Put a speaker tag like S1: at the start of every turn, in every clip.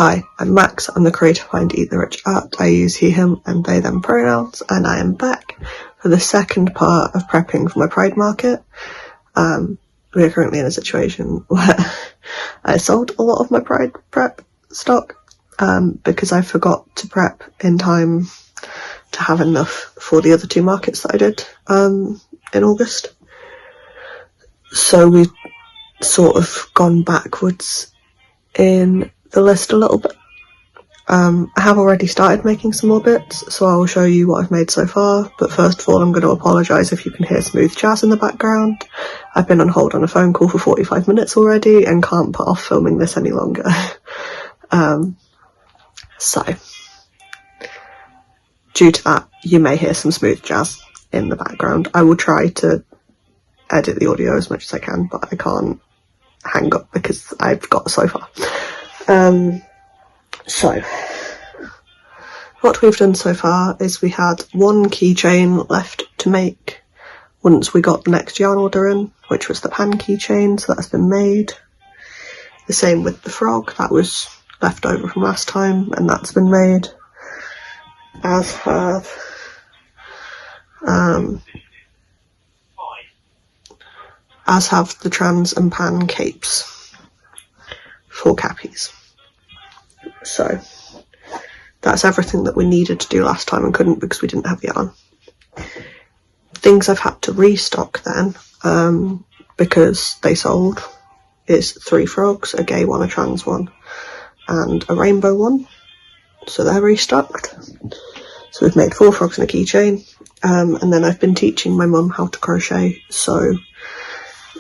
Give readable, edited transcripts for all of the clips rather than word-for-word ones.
S1: Hi, I'm Max. I'm the creator behind Eat the Rich Art. I use he, him and they, them pronouns, and I am back for the second part of prepping for my Pride market. We are currently in a situation where I sold a lot of my Pride prep stock because I forgot to prep in time to have enough for the other two markets that I did in August. So we've sort of gone backwards in the list a little bit. I have already started making some more bits, so I will show you what I've made so far, but first of all I'm going to apologise if you can hear smooth jazz in the background. I've been on hold on a phone call for 45 minutes already and can't put off filming this any longer. So, due to that, you may hear some smooth jazz in the background. I will try to edit the audio as much as I can, but I can't hang up because I've got so far. So, what we've done so far is we had one keychain left to make once we got the next yarn order in, which was the pan keychain, so that's been made. The same with the frog, that was left over from last time, and that's been made. As have the trans and pan capes for cappies. So that's everything that we needed to do last time and couldn't because we didn't have yarn. Things I've had to restock then, because they sold, is 3 frogs, a gay one, a trans one, and a rainbow one. So they're restocked. So we've made 4 frogs and a keychain. And then I've been teaching my mum how to crochet. So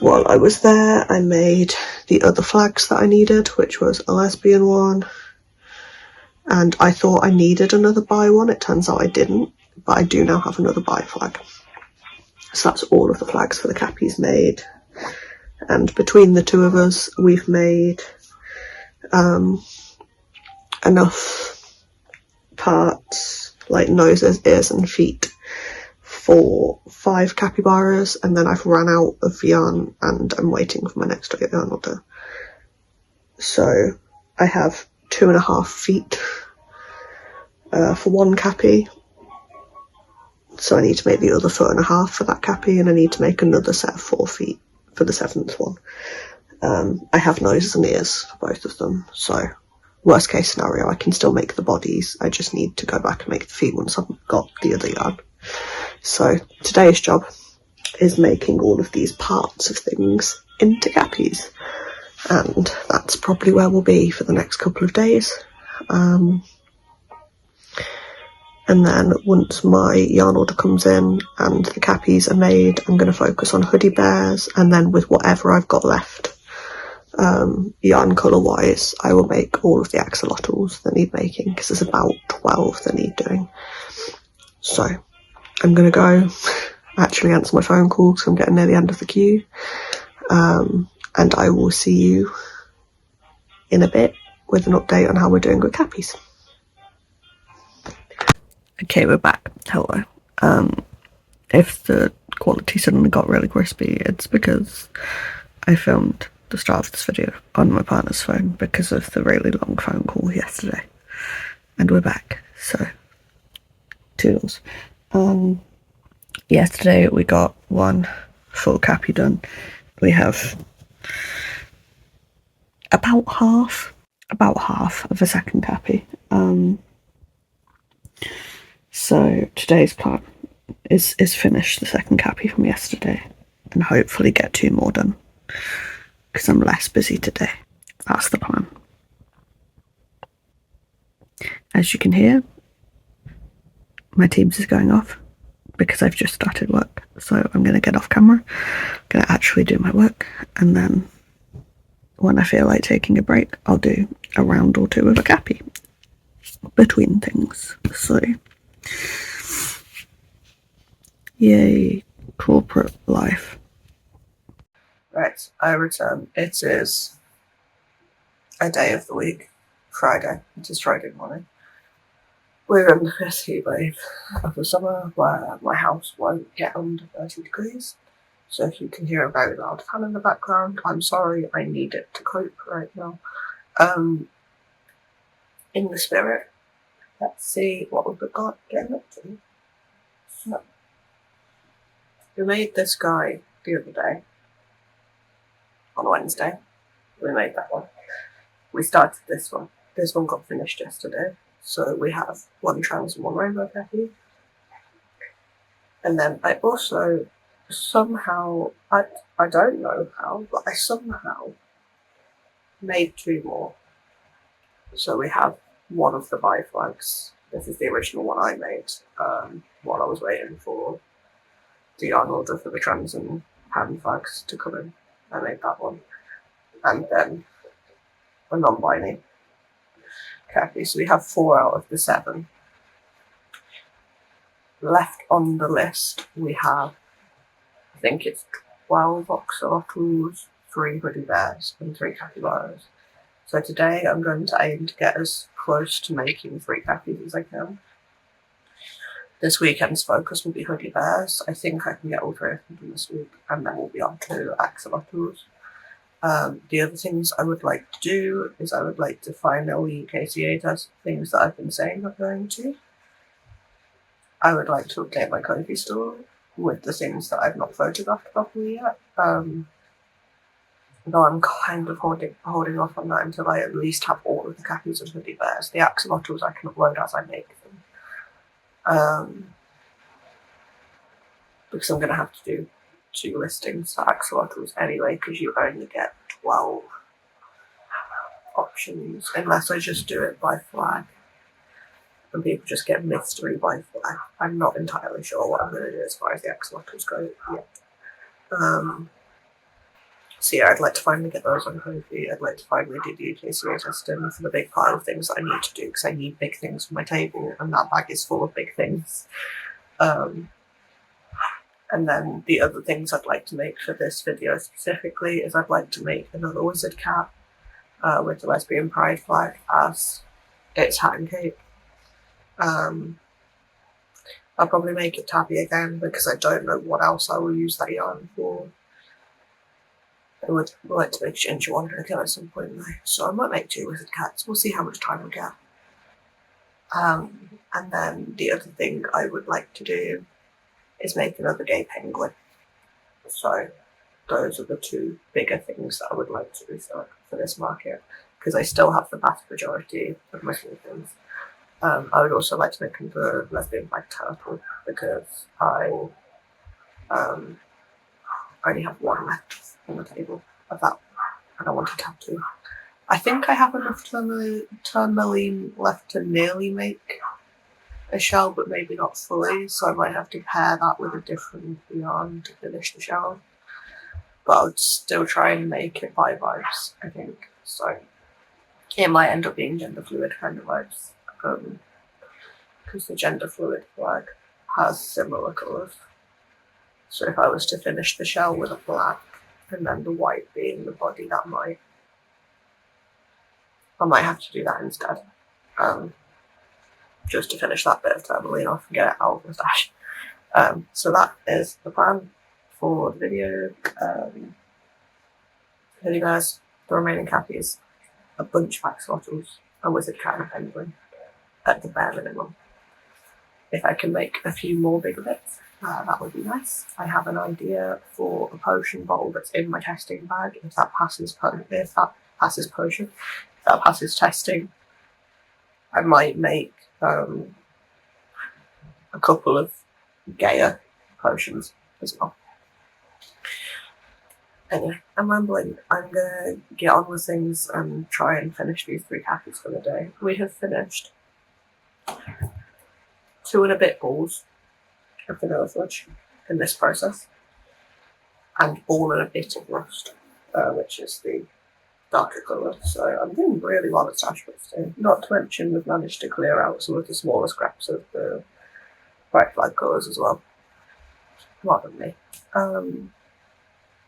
S1: while I was there, I made the other flags that I needed, which was a lesbian one. And I thought I needed another bi one. It turns out I didn't, but I do now have another bi flag. So that's all of the flags for the cappies made. And between the two of us, we've made enough parts, like noses, ears and feet, for 5 capybaras, and then I've run out of yarn and I'm waiting for my next yarn order. So I have 2.5 feet for one cappy, so I need to make the other 4.5 for that cappy, and I need to make another set of 4 feet for the 7th one. I have noses and ears for both of them, so worst case scenario I can still make the bodies, I just need to go back and make the feet once I've got the other yarn. So today's job is making all of these parts of things into cappies, and that's probably where we'll be for the next couple of days. And then once my yarn order comes in and the cappies are made, I'm going to focus on hoodie bears, and then with whatever I've got left, yarn colour wise, I will make all of the axolotls that need making, because there's about 12 that need doing. So I'm going to go actually answer my phone call because I'm getting near the end of the queue, and I will see you in a bit with an update on how we're doing with cappies. Okay, we're back. Hello. If the quality suddenly got really crispy, it's because I filmed the start of this video on my partner's phone because of the really long phone call yesterday. And we're back, so toodles. Yesterday we got 1 full cappy done. We have about half of a second cappy. So today's plan is finish the second cappy from yesterday and hopefully get 2 more done because I'm less busy today. That's the plan. As you can hear, my Teams is going off because I've just started work, so I'm going to get off camera, I'm going to actually do my work, and then when I feel like taking a break I'll do a round or 2 of a cappy between things. So yay, corporate life. Right, I return. It is a day of the week, Friday. It is Friday morning. We're in the first heat wave of the summer where my house won't get under 30 degrees. So if you can hear a very loud fan in the background, I'm sorry, I need it to cope right now. in the spirit, let's see what we've got getting up to. So, we made this guy the other day, on Wednesday. We made that one. We started this one. This one got finished yesterday. So we have one trans and one rainbow cappy. And then I also somehow, I don't know how, but I somehow made 2 more. So we have one of the buy flags. This is the original one I made while I was waiting for the yarn order for the trans and pan flags to come in. I made that one. And then a non-binding cappy. So we have 4 out of the 7. Left on the list, we have, I think it's 12 oxalotls, 3 hoodie bears, and 3 capybaras. So today I'm going to aim to get as close to making 3 cappies as I can. This weekend's focus will be hoodie bears. I think I can get all 3 of them this week, and then we'll be on to axolotls. The other things I would like to do is I would like to finally KCA test things that I've been saying I'm going to. I would like to update my Ko-fi store with the things that I've not photographed properly yet. Though I'm kind of holding off on that until I at least have all of the cappies and hoodie bears. The axolotls I can upload as I make them. Because I'm going to have to do 2 listings for axolotls anyway, because you only get 12 options unless I just do it by flag. And people just get mystery by flag. I'm not entirely sure what I'm going to do as far as the axolotls go yet. So yeah, I'd like to finally get those on Ko-fi. I'd like to finally do the KCA testing for the big pile of things that I need to do, because I need big things for my table, and that bag is full of big things. And then the other things I'd like to make for this video specifically is I'd like to make another wizard cap with the lesbian pride flag as its hat and cape. I'll probably make it tabby again because I don't know what else I will use that yarn for. I would like to make ginger wander again at some point though, so I might make 2 wizard cats. We'll see how much time we get. And then the other thing I would like to do is make another gay penguin. So those are the 2 bigger things that I would like to do for this market, because I still have the vast majority of my small things. I would also like to make the lesbian black turtle because I only have 1 left on the table of that, and I want to have 2. I think I have enough tourmaline left to nearly make a shell, but maybe not fully, so I might have to pair that with a different yarn to finish the shell. But I would still try and make it by vibes, I think. So it might end up being gender fluid kind of vibes. Because the gender fluid flag has similar colours. So if I was to finish the shell with a black and then the white being the body, I might have to do that instead. Just to finish that bit of tourmaline off and get it out of the stash. So that is the plan for the video. Hoodie bears, the remaining cappies, a bunch of axolotls, a wizard cat and a penguin at the bare minimum. If I can make a few more bigger bits, that would be nice. I have an idea for a potion bowl that's in my testing bag. If that passes testing, I might make a couple of gayer potions as well. Anyway, I'm rambling. I'm gonna get on with things and try and finish these 3 cappies for the day. We have finished 2 and a bit balls of vanilla fudge in this process, and ball and a bit of rust, which is the darker colour. So I'm doing really well at stash bits too. Not to mention we've managed to clear out some of the smaller scraps of the bright flag colours as well. More than me.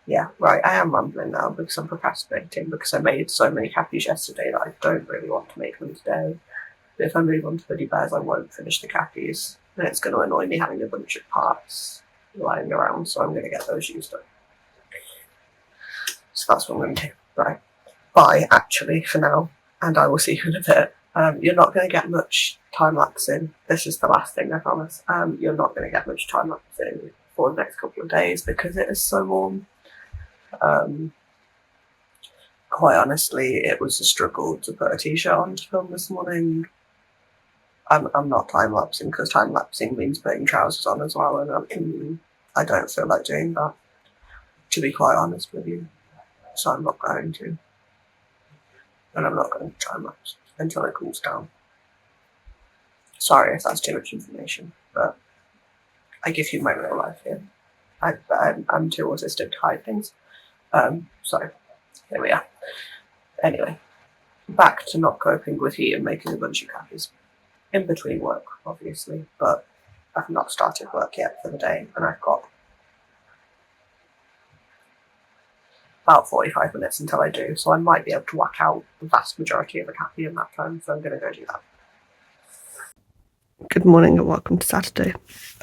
S1: Yeah, right, I am rambling now because I'm procrastinating because I made so many cappies yesterday that I don't really want to make them today. But if I move on to hoodie bears, I won't finish the cappies, and it's going to annoy me having a bunch of parts lying around, so I'm going to get those used up. So that's what I'm going to do. Right, bye actually for now, and I will see you in a bit. You're not going to get much time-lapsing. This is the last thing, I promise. You're not going to get much time-lapsing for the next couple of days because it is so warm. Quite honestly, it was a struggle to put a t-shirt on to film this morning. I'm not time-lapsing because time-lapsing means putting trousers on as well, and I don't feel like doing that, to be quite honest with you. So I'm not going to. And I'm not going to time-lapse until it cools down. Sorry if that's too much information, but I give you my real life here. I'm too autistic to hide things. So here we are. Anyway, back to not coping with heat and making a bunch of cappies. In between work, obviously, but I've not started work yet for the day, and I've got about 45 minutes until I do, so I might be able to whack out the vast majority of a cappy in that time, so I'm going to go do that. Good morning and welcome to Saturday.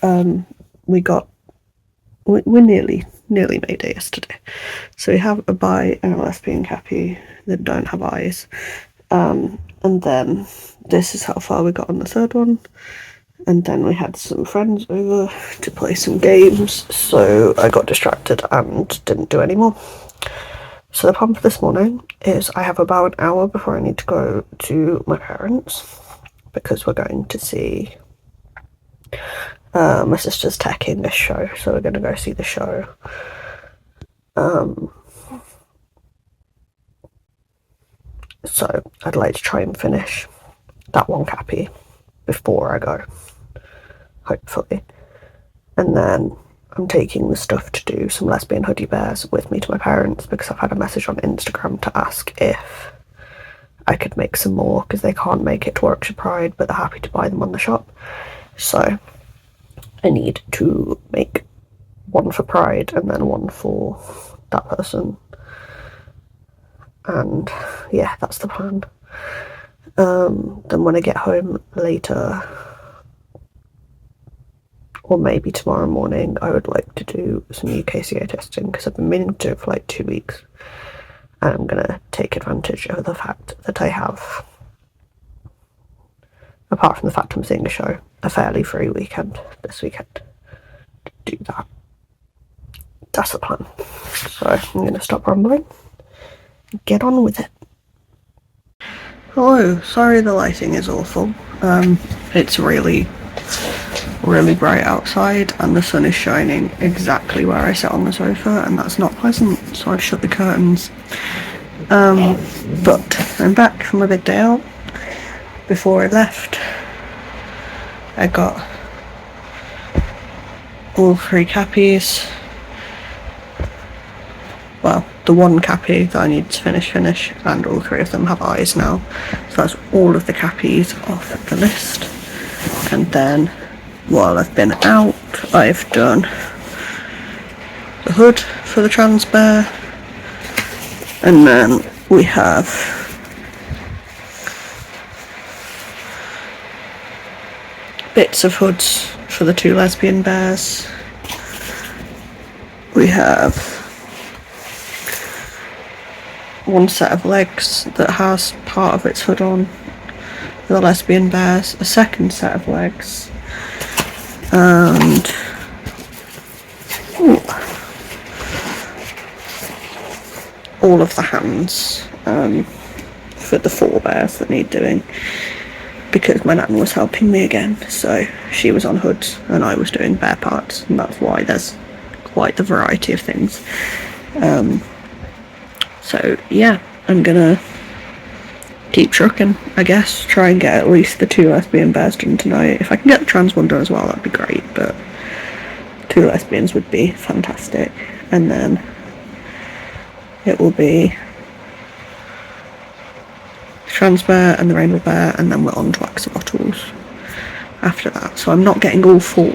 S1: We nearly made it yesterday. So we have a bi and a lesbian cappy that don't have eyes. And then this is how far we got on the third one. And then we had some friends over to play some games, so I got distracted and didn't do any more. So the plan for this morning is I have about an hour before I need to go to my parents because we're going to see my sister's teching this show, so we're going to go see the show. So I'd like to try and finish that one cappy before I go, hopefully. And then I'm taking the stuff to do some lesbian hoodie bears with me to my parents because I've had a message on Instagram to ask if I could make some more because they can't make it to Warwickshire Pride, but they're happy to buy them on the shop. So I need to make one for Pride and then one for that person. And yeah, that's the plan. Then when I get home later, or maybe tomorrow morning, I would like to do some UKCA testing because I've been meaning to do it for like 2 weeks. And I'm going to take advantage of the fact that I have, apart from the fact I'm seeing a show, a fairly free weekend this weekend to do that. That's the plan. So I'm going to stop rambling and get on with it. Hello, sorry the lighting is awful. It's really bright outside and the sun is shining exactly where I sit on the sofa, and that's not pleasant, so I've shut the curtains. But I'm back from a big day out. Before I left, I got all 3 cappies. Well, the one cappy that I need to finish, and all 3 of them have eyes now. So that's all of the cappies off the list. And then, while I've been out, I've done the hood for the trans bear. And then we have bits of hoods for the 2 lesbian bears. We have one set of legs that has part of its hood on for the lesbian bears, a second set of legs, and all of the hands for the 4 bears that need doing, because my nan was helping me again, so she was on hoods and I was doing bear parts, and that's why there's quite the variety of things. So yeah, I'm gonna keep trucking, I guess, try and get at least the 2 lesbian bears done tonight. If I can get the trans one done as well, that'd be great, but 2 lesbians would be fantastic. And then it will be the trans bear and the rainbow bear, and then we're on to axolotls after that. So I'm not getting all 4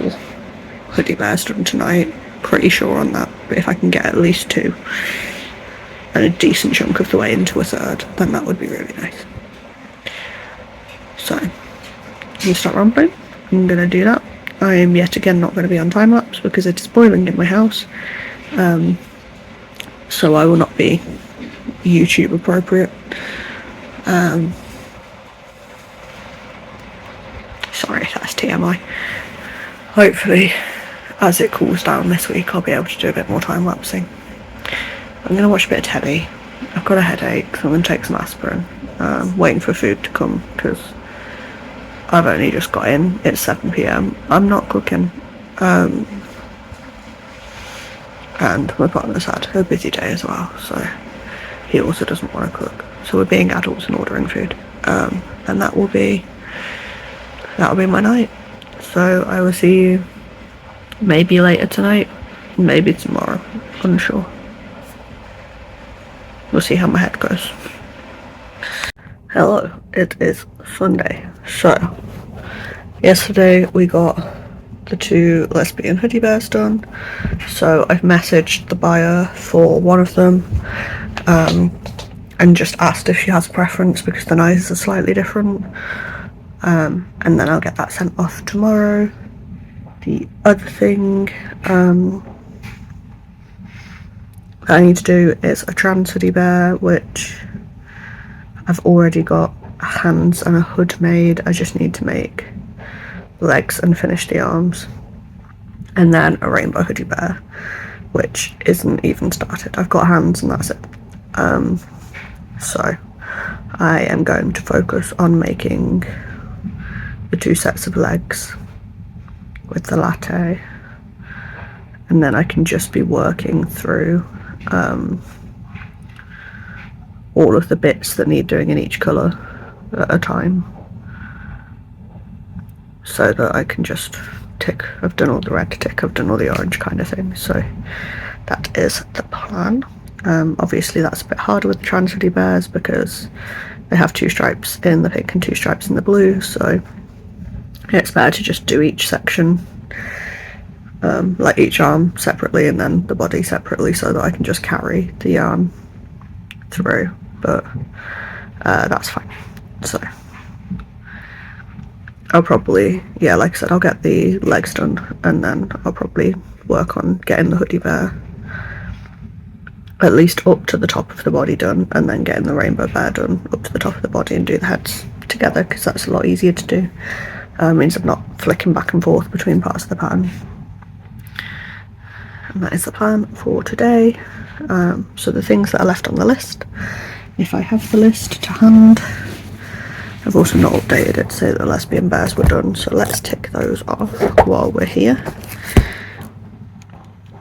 S1: hoodie bears done tonight, pretty sure on that, but if I can get at least 2 and a decent chunk of the way into a 3rd, then that would be really nice. So I'm going to start rambling. I'm going to do that. I am yet again not going to be on time lapse because it is boiling in my house, so I will not be YouTube appropriate. Sorry, that's TMI. Hopefully, as it cools down this week, I'll be able to do a bit more time lapsing. I'm going to watch a bit of telly. I've got a headache, so I'm going to take some aspirin. Waiting for food to come because I've only just got in. It's 7 p.m. I'm not cooking. And my partner's had a busy day as well, so he also doesn't want to cook. So we're being adults and ordering food. And that'll be my night. So I will see you maybe later tonight, maybe tomorrow, unsure. We'll see how my head goes. Hello, it is Sunday. So yesterday we got the 2 lesbian hoodie bears done. So I've messaged the buyer for one of them and just asked if she has a preference because the knives are slightly different. And then I'll get that sent off tomorrow. The other thing I need to do is a trans hoodie bear, which I've already got hands and a hood made. I just need to make legs and finish the arms. And then a rainbow hoodie bear, which isn't even started. I've got hands and that's it. So I am going to focus on making the 2 sets of legs with the latte, and then I can just be working through all of the bits that need doing in each colour at a time, so that I can just tick, I've done all the red, tick, I've done all the orange kind of thing. So that is the plan. Obviously that's a bit harder with the trans hoodie bears because they have 2 stripes in the pink and 2 stripes in the blue, so it's better to just do each section, like each arm separately and then the body separately, so that I can just carry the yarn through. But that's fine. So I'll probably, yeah, like I said, I'll get the legs done and then I'll probably work on getting the hoodie bear at least up to the top of the body done, and then getting the rainbow bear done up to the top of the body and do the heads together, because that's a lot easier to do. Means I'm not flicking back and forth between parts of the pattern. And that is the plan for today. So the things that are left on the list, if I have the list to hand, I've also not updated it to say that the lesbian bears were done, so let's tick those off while we're here.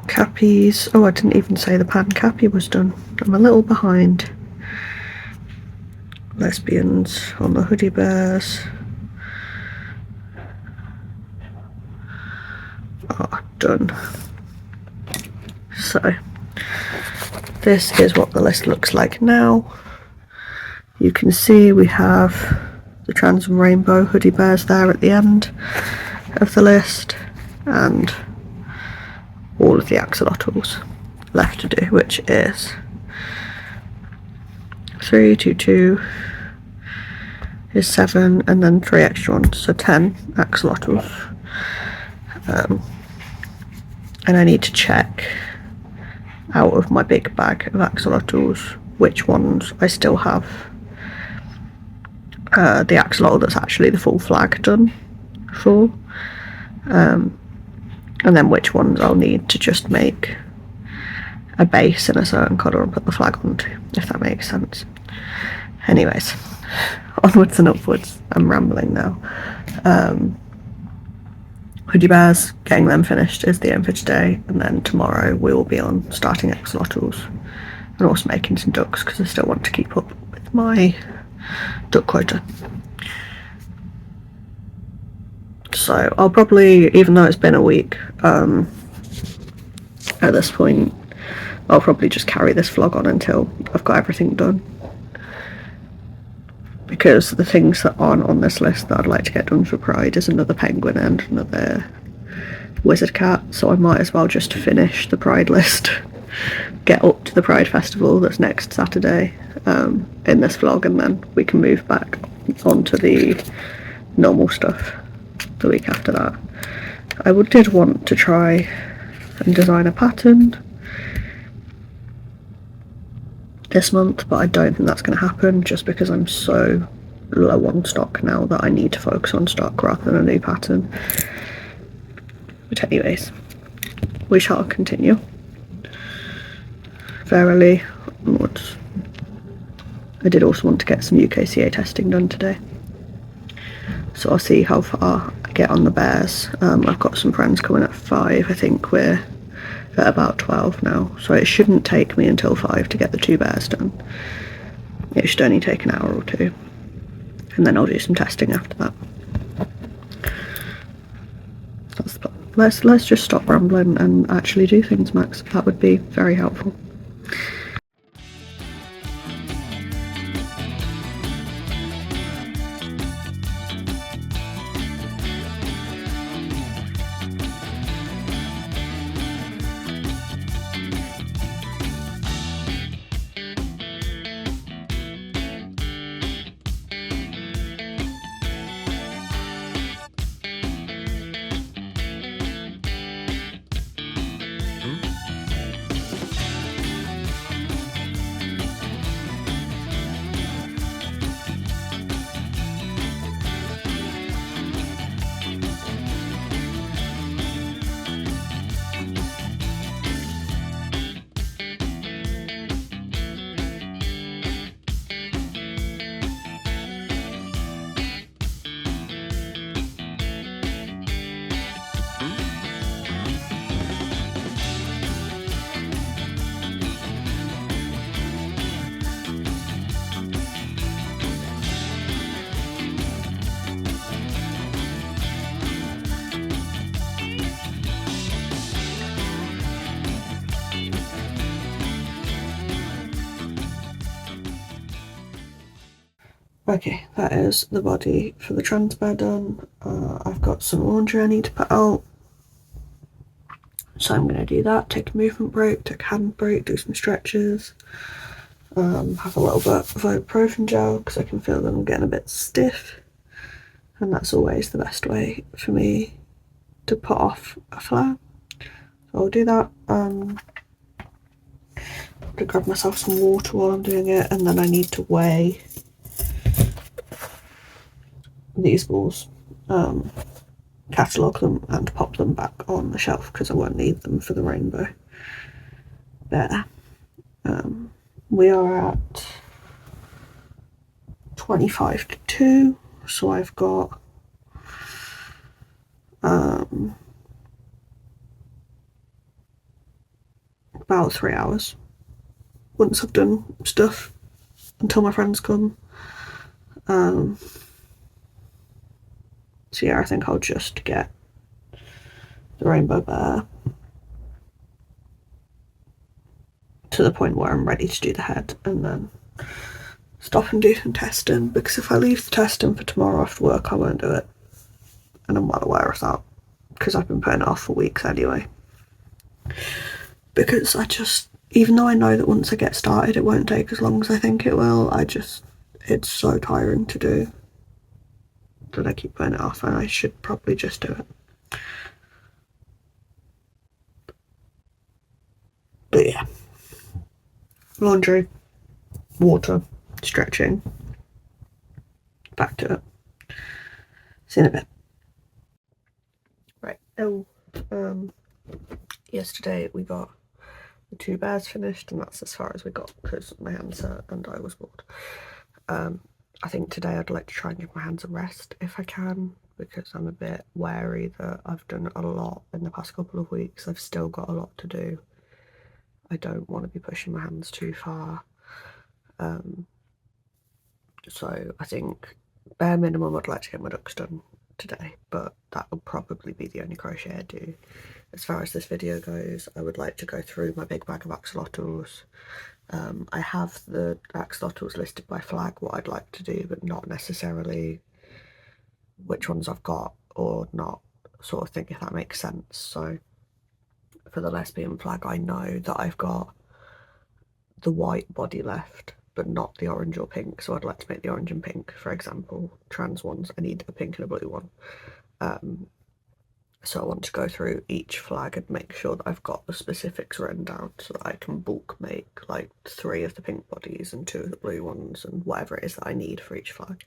S1: Cappies, oh, I didn't even say the pan cappy was done. I'm a little behind. Lesbians on the hoodie bears are done. So this is what the list looks like now. You can see we have the trans and rainbow hoodie bears there at the end of the list, and all of the axolotls left to do, which is 3, 2, 2 is 7, and then 3 extra ones, so 10 axolotls. And I need to check out of my big bag of axolotls which ones I still have the axolotl that's actually the full flag done for, and then which ones I'll need to just make a base in a certain colour and put the flag onto, if that makes sense. Anyways, onwards and upwards. I'm rambling now. Hoodie bears, getting them finished is the aim for today, and then tomorrow we will be on starting axolotls and also making some ducks, because I still want to keep up with my duck quota. So I'll probably, even though it's been a week at this point, I'll probably just carry this vlog on until I've got everything done, because the things that aren't on this list that I'd like to get done for Pride is another penguin and another wizard cat, so I might as well just finish the Pride list, get up to the Pride festival that's next Saturday in this vlog, and then we can move back onto the normal stuff the week after that. I did want to try and design a pattern this month, but I don't think that's going to happen just because I'm so low on stock now that I need to focus on stock rather than a new pattern. But anyways, we shall continue. Verily onwards. I did also want to get some UKCA testing done today, so I'll see how far I get on the bears. I've got some friends coming at 5. I think we're at about 12 now, so it shouldn't take me until 5 to get the 2 bears done. It should only take an hour or 2, and then I'll do some testing after that. That's the plan. Let's just stop rambling and actually do things, Max. That would be very helpful. Okay, that is the body for the trans bear done. I've got some laundry I need to put out, so I'm going to do that, take a movement break, take a hand break, do some stretches, have a little bit of ibuprofen gel because I can feel them getting a bit stiff, and that's always the best way for me to put off a flare. So I'll do that. To grab myself some water while I'm doing it, and then I need to weigh these balls, catalogue them and pop them back on the shelf because I won't need them for the rainbow bear. We are at 25 to 2, so I've got about 3 hours once I've done stuff until my friends come. So yeah, I think I'll just get the rainbow bear to the point where I'm ready to do the head, and then stop and do some testing, because if I leave the testing for tomorrow after work, I won't do it, and I'm well aware of that because I've been putting it off for weeks anyway, because even though I know that once I get started it won't take as long as I think it will, it's so tiring to do that I keep putting it off, and I should probably just do it. But yeah, laundry, water, stretching, back to it. See you in a bit. Right, yesterday we got the 2 bears finished, and that's as far as we got because my hands hurt and I was bored. I think today I'd like to try and give my hands a rest if I can, because I'm a bit wary that I've done a lot in the past couple of weeks. I've still got a lot to do. I don't want to be pushing my hands too far. So I think bare minimum I'd like to get my ducks done today, but that will probably be the only crochet I do. As far as this video goes, I would like to go through my big bag of axolotls. I have the axolotls listed by flag, what I'd like to do, but not necessarily which ones I've got or not, sort of thing, if that makes sense. So for the lesbian flag, I know that I've got the white body left, but not the orange or pink, so I'd like to make the orange and pink, for example. Trans ones, I need a pink and a blue one. So I want to go through each flag and make sure that I've got the specifics written down so that I can bulk make like 3 of the pink bodies and 2 of the blue ones and whatever it is that I need for each flag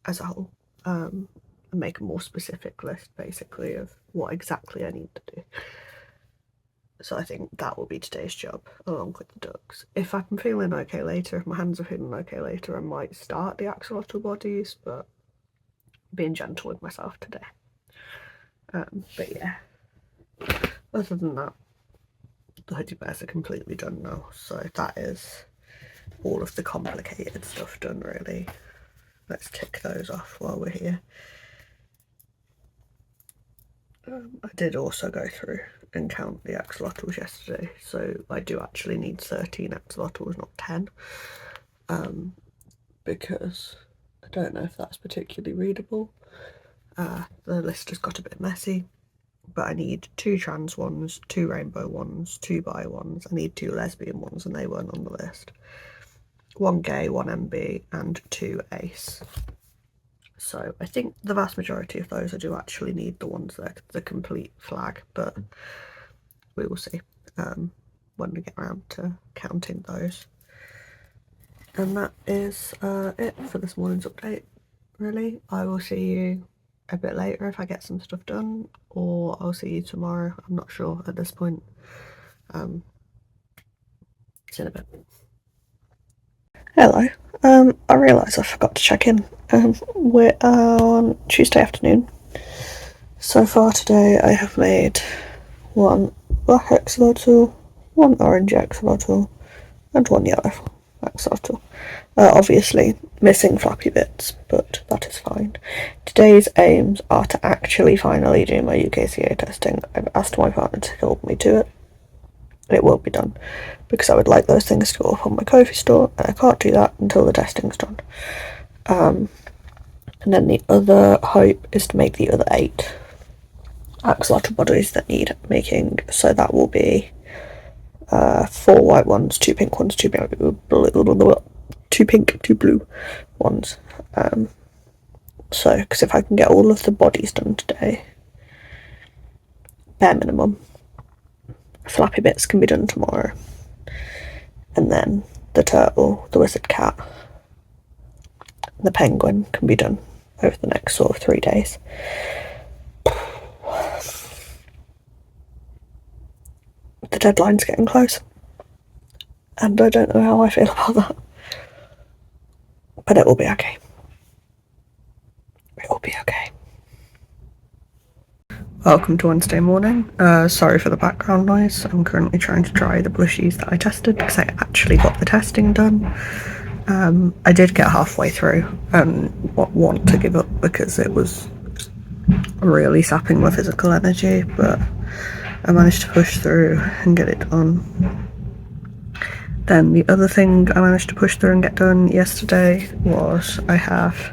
S1: as a whole, and make a more specific list basically of what exactly I need to do. So I think that will be today's job along with the ducks. If I'm feeling okay later, if my hands are feeling okay later, I might start the axolotl bodies, but being gentle with myself today. But yeah, other than that, the hoodie bears are completely done now, so that is all of the complicated stuff done really. Let's tick those off while we're here. I did also go through and count the axolotls yesterday, so I do actually need 13 axolotls, not 10, because I don't know if that's particularly readable. The list has got a bit messy, but I need 2 trans ones, 2 rainbow ones, 2 bi ones. I need 2 lesbian ones, and they weren't on the list. 1 gay, 1 MB, and 2 ace. So I think the vast majority of those I do actually need the ones that are the complete flag, but we will see when we get around to counting those. And that is it for this morning's update, really. I will see you a bit later if I get some stuff done, or I'll see you tomorrow. I'm not sure at this point. See you in a bit. Hello. I realise I forgot to check in. We're on Tuesday afternoon. So far today I have made 1 black axolotl, 1 orange axolotl, and 1 yellow axolotl. Obviously missing flappy bits, but that is fine. Today's aims are to actually finally do my UKCA testing. I've asked my partner to help me do it. It will be done, because I would like those things to go up on my Ko-fi store, and I can't do that until the testing's done. And then the other hope is to make the other 8 axolotl bodies that need making, so that will be 4 white ones, 2 pink ones, 2 blue, 2 pink, 2 blue ones. So, because if I can get all of the bodies done today, bare minimum, flappy bits can be done tomorrow, and then the turtle, the wizard cat, and the penguin can be done over the next sort of 3 days. The deadline's getting close, and I don't know how I feel about that, but it will be okay. It will be okay. Welcome to Wednesday morning. Sorry for the background noise. I'm currently trying to dry the blushies that I tested, because I actually got the testing done. I did get halfway through and want to give up because it was really sapping my physical energy, but I managed to push through and get it done. Then the other thing I managed to push through and get done yesterday was I have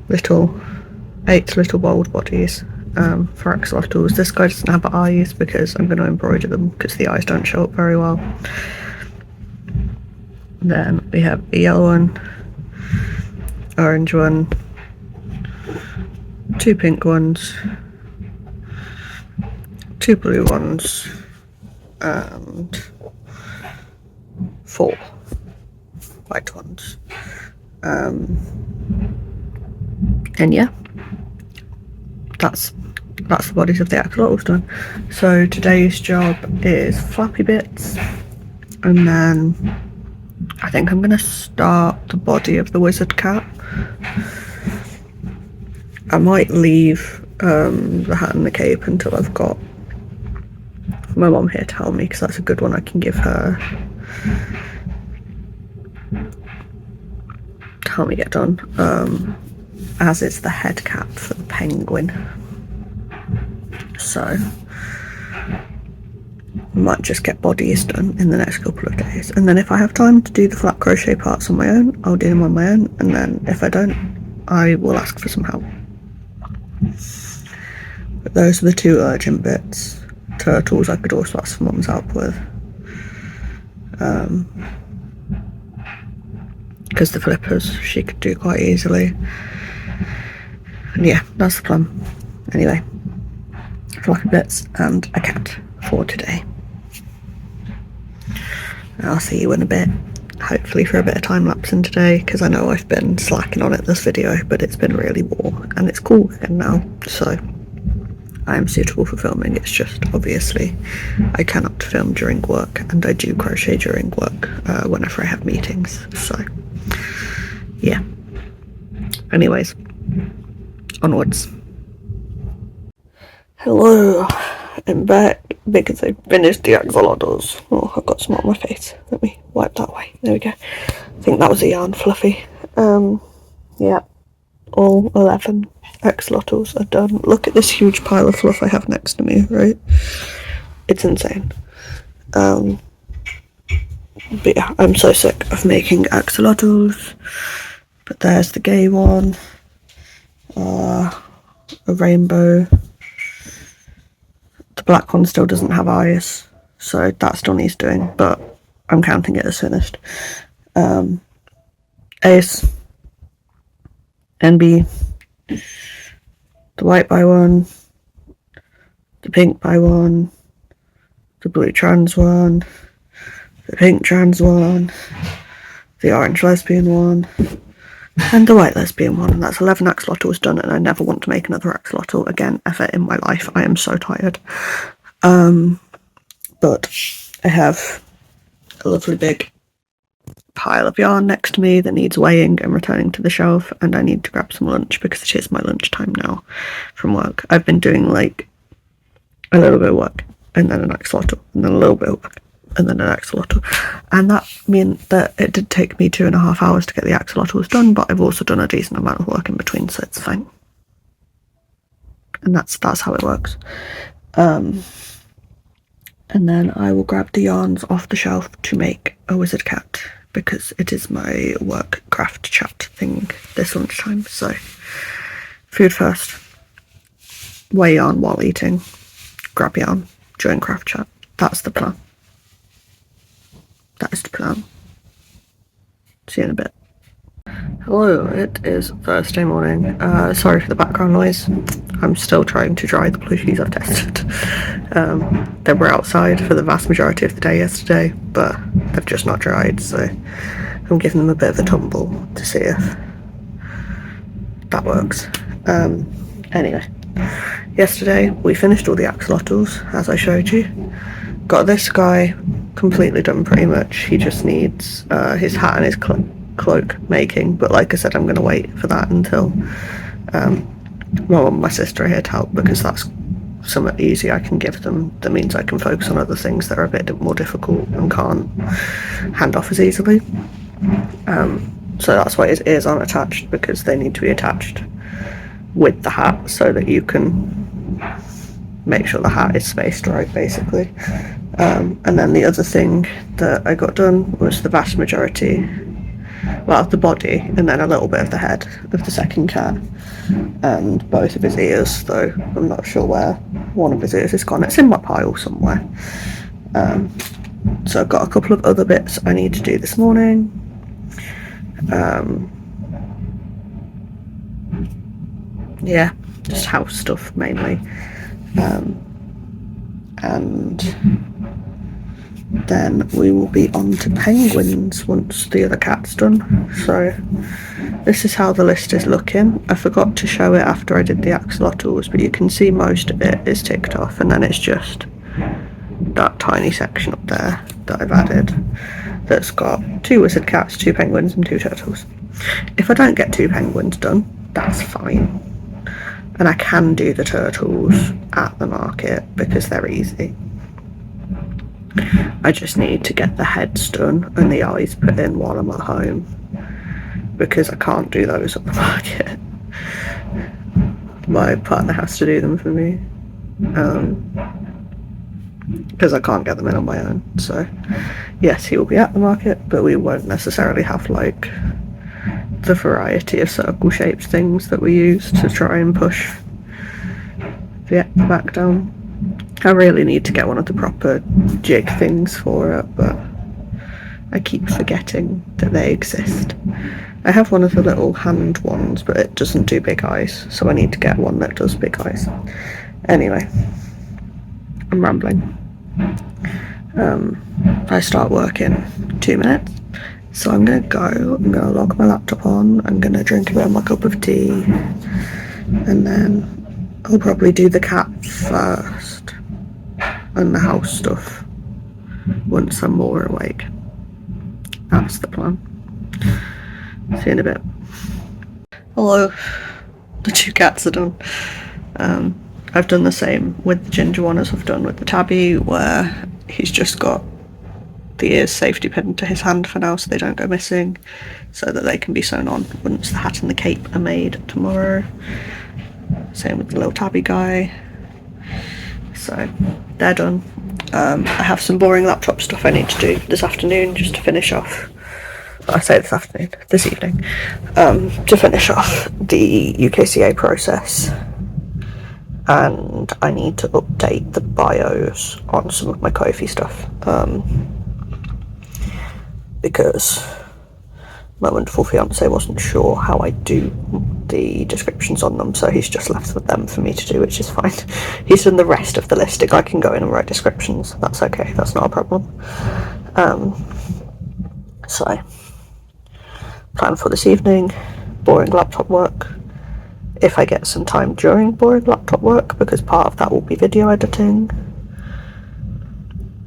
S1: 8 little bold bodies for axolotls. This guy doesn't have eyes because I'm going to embroider them because the eyes don't show up very well. Then we have a yellow one, orange one, 2 pink ones, 2 blue ones, and 4 white ones. And yeah, that's the bodies of the axolotls done. So today's job is flappy bits, and then I think I'm going to start the body of the wizard cat. I might leave the hat and the cape until I've got my mum here to help me, because that's a good one I can give her to help me get done, as it's the head cap for the penguin. So I might just get bodies done in the next couple of days, and then if I have time to do the flat crochet parts on my own, I'll do them on my own, and then if I don't, I will ask for some help. But those are the 2 urgent bits. Turtles I could also ask for mum's help with, because the flippers she could do quite easily. And yeah, that's the plan. Anyway, fluffy bits and a cat for today. I'll see you in a bit, hopefully for a bit of time lapsing today, because I know I've been slacking on it this video, but it's been really warm and it's cool again now, so I am suitable for filming. It's just obviously I cannot film during work, and I do crochet during work whenever I have meetings, so yeah. Anyways, onwards. Hello, I'm back because I finished the axolotls. Oh, I've got some on my face. Let me wipe that away. There we go. I think that was a yarn fluffy. Yeah, all 11 axolotls are done. Look at this huge pile of fluff I have next to me, right? It's insane. But yeah, I'm so sick of making axolotls. But there's the gay one. A rainbow. The black one still doesn't have eyes, so that still needs doing, but I'm counting it as finished. Ace, NB, the white by one, the pink by one, the blue trans one, the pink trans one, the orange lesbian one, and the white lesbian one. And that's 11 axolotls done, and I never want to make another axolotl again ever in my life. I am so tired. But I have a lovely big pile of yarn next to me that needs weighing and returning to the shelf, and I need to grab some lunch because it is my lunchtime now from work. I've been doing like a little bit of work and then an axolotl and then a little bit of work and then an axolotl, and that meant that it did take me 2.5 hours to get the axolotls done, but I've also done a decent amount of work in between, so it's fine. And that's how it works. And then I will grab the yarns off the shelf to make a wizard cat, because it is my work craft chat thing this lunchtime. So food first, weigh yarn while eating, grab yarn during craft chat. That's the plan. That is the plan. See you in a bit. Hello, it is Thursday morning. Sorry for the background noise. I'm still trying to dry the plushies I've tested. They were outside for the vast majority of the day yesterday, but they've just not dried, so I'm giving them a bit of a tumble to see if that works. Anyway, yesterday we finished all the axolotls, as I showed you. Got this guy completely done pretty much. He just needs his hat and his cloak making, but like I said, I'm going to wait for that until my mum and my sister are here to help, because that's something easy I can give them that means I can focus on other things that are a bit more difficult and can't hand off as easily. So that's why his ears aren't attached, because they need to be attached with the hat so that you can make sure the hat is spaced right, basically. And then the other thing that I got done was the vast majority, well, the body, and then a little bit of the head of the second cat, and both of his ears, though I'm not sure where one of his ears is gone. It's in my pile somewhere. So I've got a couple of other bits I need to do this morning. Yeah, just house stuff mainly. And then we will be on to penguins once the other cat's done. So this is how the list is looking. I forgot to show it after I did the axolotls, but you can see most of it is ticked off, and then it's just that tiny section up there that I've added that's got 2 wizard cats, 2 penguins and 2 turtles. If I don't get 2 penguins done, that's fine, and I can do the turtles at the market because they're easy. I just need to get the heads done and the eyes put in while I'm at home, because I can't do those at the market. My partner has to do them for me, because I can't get them in on my own. So yes, he will be at the market, but we won't necessarily have like the variety of circle shaped things that we use to try and push the back down. I really need to get one of the proper jig things for it, but I keep forgetting that they exist. I have one of the little hand ones, but it doesn't do big eyes, so I need to get one that does big eyes. Anyway, I'm rambling. I start work in 2 minutes, so I'm gonna go. I'm gonna log my laptop on. I'm gonna drink a bit of my cup of tea, and then I'll probably do the cat first and the house stuff once I'm more awake. That's the plan. See you in a bit. Hello. The 2 cats are done. I've done the same with the ginger one as I've done with the tabby, where he's just got the ears safety pinned to his hand for now so they don't go missing, so that they can be sewn on once the hat and the cape are made tomorrow. Same with the little tabby guy. So they're done. I have some boring laptop stuff I need to do this afternoon just to finish off. I say this afternoon, this evening, to finish off the UKCA process. And I need to update the bios on some of my Ko-fi stuff, because my wonderful fiance wasn't sure how I do the descriptions on them, so he's just left with them for me to do, which is fine. He's done the rest of the listing. I can go in and write descriptions. That's okay. That's not a problem. So, plan for this evening, boring laptop work. If I get some time during boring laptop work, because part of that will be video editing,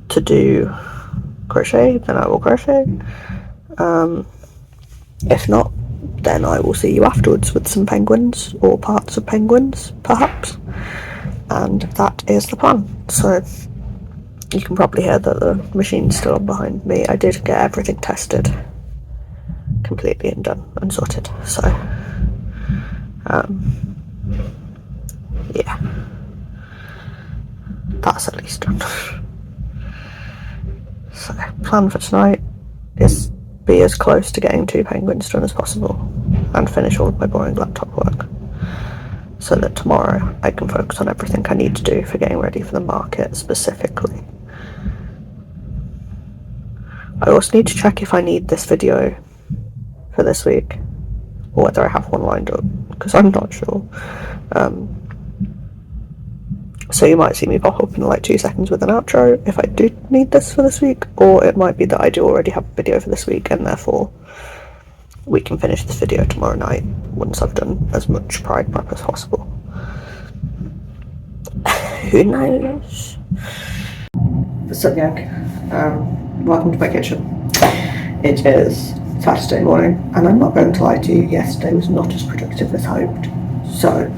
S1: to do crochet, then I will crochet. If not, then I will see you afterwards with some penguins, or parts of penguins, perhaps. And that is the plan. So, you can probably hear that the machine's still on behind me. I did get everything tested completely and done and sorted, so yeah, that's at least done. So, plan for tonight is be as close to getting 2 penguins done as possible and finish all of my boring laptop work, so that tomorrow I can focus on everything I need to do for getting ready for the market specifically. I also need to check if I need this video for this week, or whether I have one lined up, because I'm not sure. So you might see me pop up in like 2 seconds with an outro if I do need this for this week, or it might be that I do already have a video for this week and therefore we can finish this video tomorrow night once I've done as much pride prep as possible. Who knows? What's up, gang? Welcome to my kitchen. It is Saturday morning, and I'm not going to lie to you, yesterday was not as productive as hoped. So,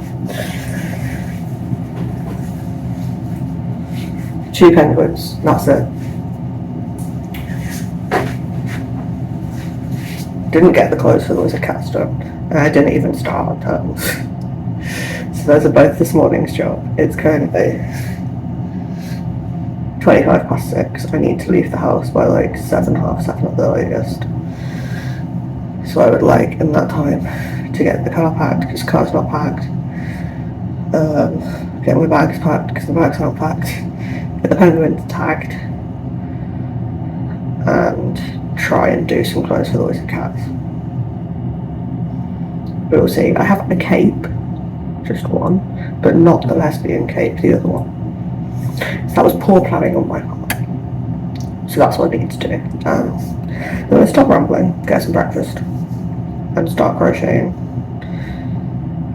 S1: 2 penguins, that's it. Didn't get the clothes for the lizard cats done, and I didn't even start on turtles. So those are both this morning's job. It's currently 6:25. I need to leave the house by like 7, half 7 at the latest. So I would like, in that time, to get the car packed, because the car's not packed. Get my bags packed, because the bags aren't packed. Get the penguins tagged. And try and do some clothes for the lizard cats. We'll see. I have a cape, just one, but not the lesbian cape, the other one. So that was poor planning on my part. So that's what I need to do. I'm going to stop rambling, get some breakfast, and start crocheting,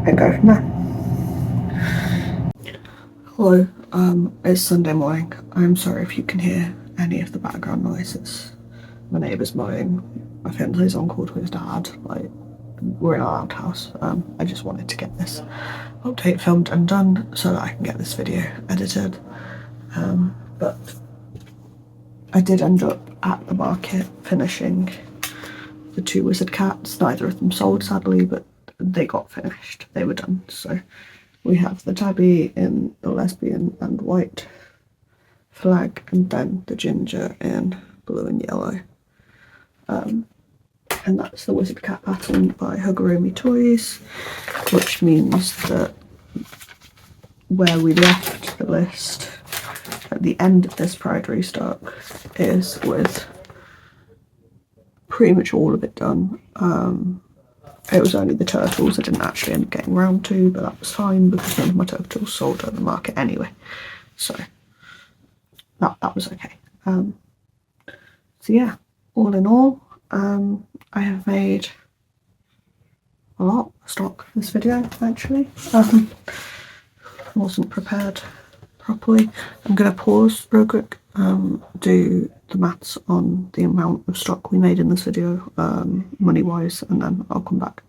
S1: and go from there. Hello, it's Sunday morning. I'm sorry if you can hear any of the background noises. My neighbour's mowing. My fiance's on call to his dad. Like, we're in our outhouse. I just wanted to get this update filmed and done so that I can get this video edited. But I did end up at the market finishing the 2 wizard cats. Neither of them sold, sadly, but they got finished. They were done. So we have the tabby in the lesbian and white flag, and then the ginger in blue and yellow. And that's the wizard cat pattern by Hugurumi Toys, which means that where we left the list at the end of this Pride restock is with pretty much all of it done. It was only the turtles I didn't actually end up getting round to, but that was fine because none of my turtles sold at the market anyway. So that was okay. So yeah, all in all, I have made a lot of stock this video actually. Wasn't prepared properly. I'm going to pause real quick, do the maths on the amount of stock we made in this video, money wise, and then I'll come back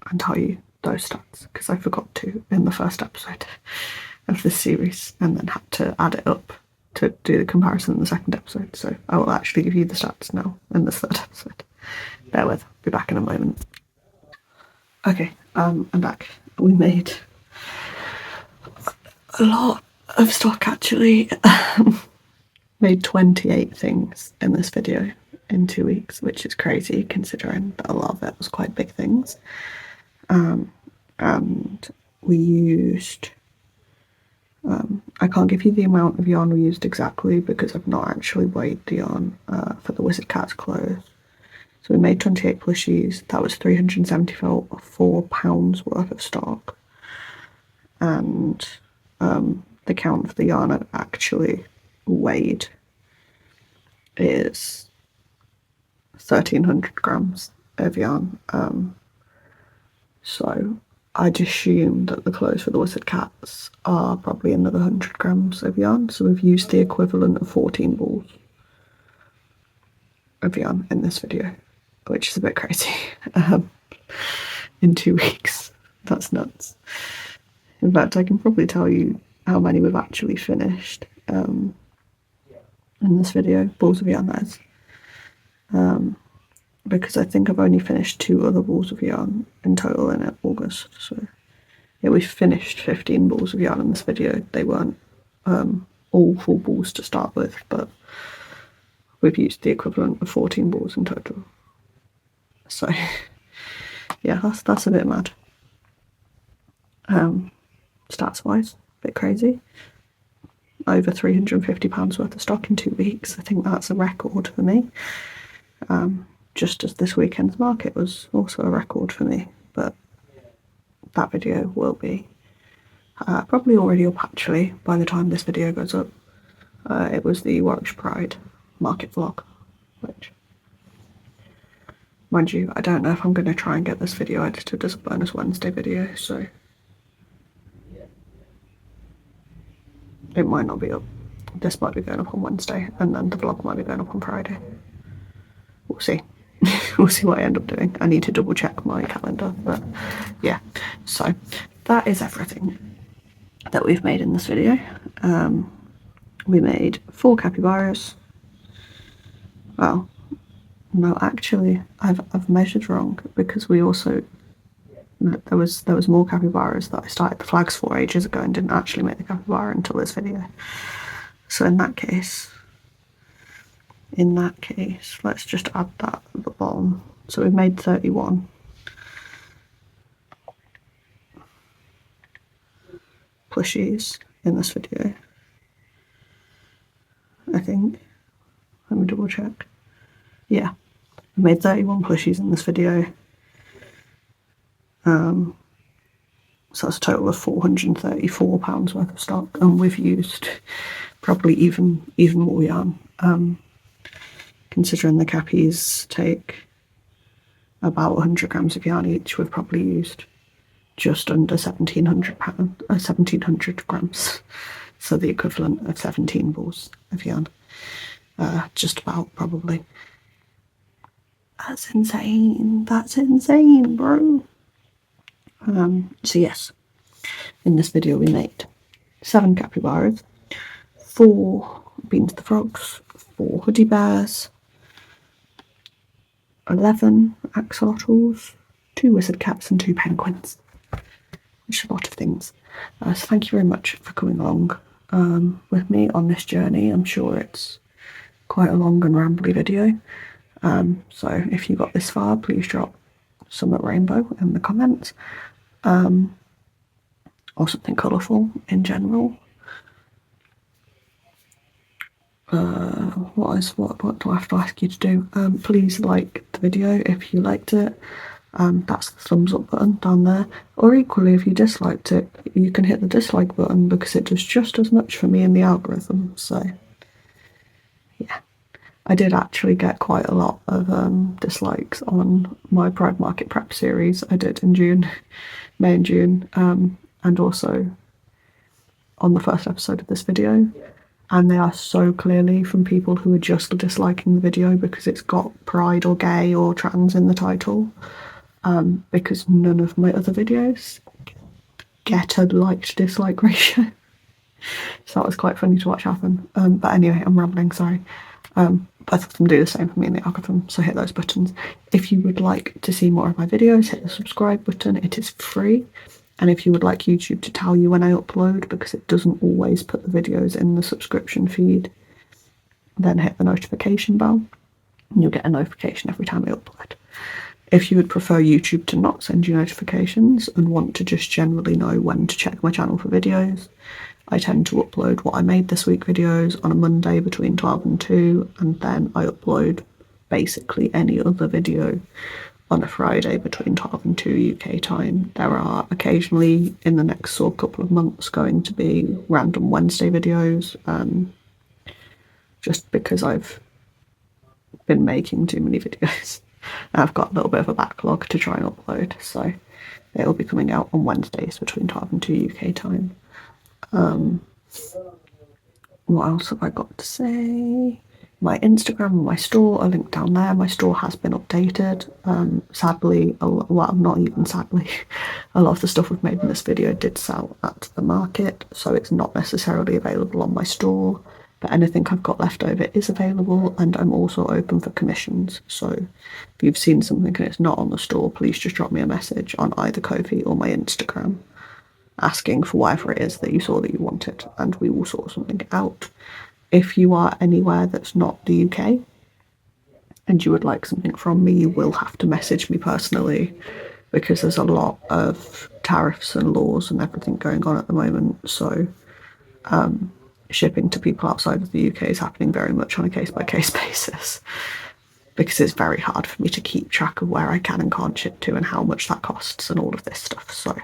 S1: and tell you those stats, because I forgot to in the first episode of this series and then had to add it up to do the comparison in the second episode. So I will actually give you the stats now in this third episode. Bear with, I'll be back in a moment. Okay, I'm back. We made a lot of stock actually. Made 28 things in this video in 2 weeks, which is crazy considering that a lot of it was quite big things. And we used, I can't give you the amount of yarn we used exactly because I've not actually weighed the yarn for the Wizard Cat's clothes. So we made 28 plushies. That was £374 worth of stock. And the count for the yarn I've actually weighed is 1,300 grams of yarn. So I'd assume that the clothes for the Wizard Cats are probably another 100 grams of yarn. So we've used the equivalent of 14 balls of yarn in this video, which is a bit crazy. In 2 weeks. That's nuts. In fact, I can probably tell you how many we've actually finished in this video, balls of yarn that is. Because I think I've only finished 2 other balls of yarn in total in August. So yeah, we finished 15 balls of yarn in this video. They weren't all full balls to start with, but we've used the equivalent of 14 balls in total. So yeah, that's a bit mad. Stats wise, a bit crazy. Over £350 worth of stock in 2 weeks. I think that's a record for me. Just as this weekend's market was also a record for me, but that video will be probably already up actually by the time this video goes up. It was the Warwickshire Pride market vlog, which, mind you, I don't know if I'm going to try and get this video edited as a bonus Wednesday video, so it might not be up. This might be going up on Wednesday, and then the vlog might be going up on Friday. We'll see. We'll see what I end up doing. I need to double check my calendar, but yeah. So that is everything that we've made in this video. We made 4 capybaras. Well, no, actually, I've measured wrong because we also there was more capybaras that I started the flags for ages ago and didn't actually make the capybara until this video. So in that case, let's just add that at the bottom. So we've made 31 plushies in this video, I think. Let me double check. Yeah, I made 31 plushies in this video. So that's a total of £434 worth of stock, and we've used probably even more yarn. Considering the cappies take about 100 grams of yarn each, we've probably used just under 1,700 grams. So the equivalent of 17 balls of yarn. Just about, probably. That's insane. That's insane, bro. So yes, in this video we made 7 capybaras, 4 Beans the Frogs, 4 hoodie bears, 11 axolotls, 2 wizard cats and 2 penguins, which is a lot of things. So thank you very much for coming along with me on this journey. I'm sure it's quite a long and rambly video, so if you got this far, please drop Summit Rainbow in the comments, or something colourful in general. What do I have to ask you to do? Please like the video if you liked it. that's the thumbs up button down there. Or equally, if you disliked it, you can hit the dislike button because it does just as much for me in the algorithm. So yeah, I did actually get quite a lot of dislikes on my Pride Market Prep series I did in June, May and June, and also on the first episode of this video. And they are so clearly from people who are just disliking the video because it's got pride or gay or trans in the title, because none of my other videos get a like to dislike ratio. So that was quite funny to watch happen. But anyway, I'm rambling, sorry. Both of them do the same for me in the algorithm, so hit those buttons. If you would like to see more of my videos, hit the subscribe button. It is free. And if you would like YouTube to tell you when I upload, because it doesn't always put the videos in the subscription feed, then hit the notification bell and you'll get a notification every time I upload. If you would prefer YouTube to not send you notifications and want to just generally know when to check my channel for videos, I tend to upload what I made this week videos on a Monday between 12 and 2, and then I upload basically any other video on a Friday between 12 and 2 UK time. There are occasionally in the next sort of couple of months going to be random Wednesday videos, just because I've been making too many videos. I've got a little bit of a backlog to try and upload, so it'll be coming out on Wednesdays between 12 and 2 UK time. What else have I got to say? My Instagram and my store are linked down there. My store has been updated. Sadly, well, not even sadly, a lot of the stuff we've made in this video did sell at the market, so it's not necessarily available on my store, but anything I've got left over is available, and I'm also open for commissions. So if you've seen something and it's not on the store, please just drop me a message on either Ko-fi or my Instagram asking for whatever it is that you saw that you wanted, and we will sort something out. If you are anywhere that's not the UK and you would like something from me, you will have to message me personally, because there's a lot of tariffs and laws and everything going on at the moment. So shipping to people outside of the UK is happening very much on a case-by-case basis, because it's very hard for me to keep track of where I can and can't ship to and how much that costs and all of this stuff. So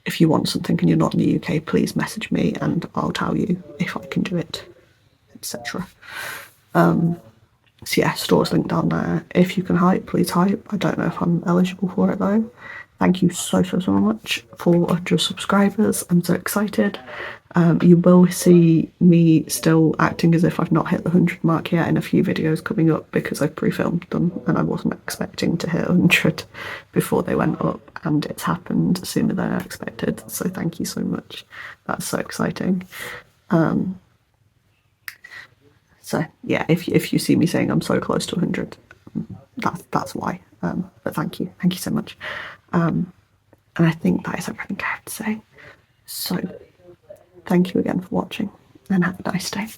S1: if you want something and you're not in the UK, please message me and I'll tell you if I can do it, etc. So yeah, store's linked down there. If you can hype, please hype. I don't know if I'm eligible for it though. Thank you so much for 100 subscribers. I'm so excited. You will see me still acting as if I've not hit the 100 mark yet in a few videos coming up, because I've pre-filmed them and I wasn't expecting to hit 100 before they went up, and it's happened sooner than I expected. So thank you so much. That's so exciting. So yeah, if you see me saying I'm so close to 100, that's why. But thank you so much. And I think that is everything I have to say. So thank you again for watching, and have a nice day.